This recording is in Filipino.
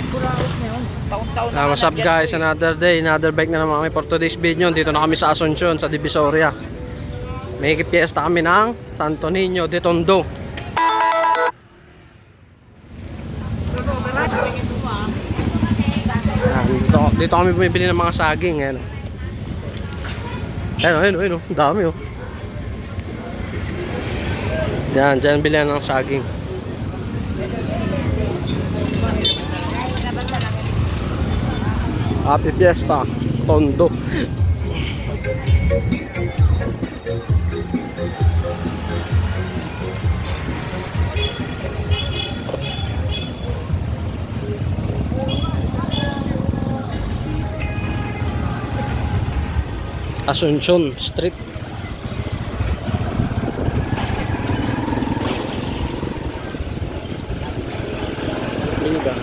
What's up guys, another day, another bike na naman kami for today's video. Dito na kami sa Asuncion, sa Divisoria. May fiesta kami ng Santo Niño de Tondo. Dito kami bumibili ng mga saging. Ayun, ang dami oh. Yan, dyan bilihan ng saging. Happy Fiesta, Tondo. Asuncion Street. Ini ba?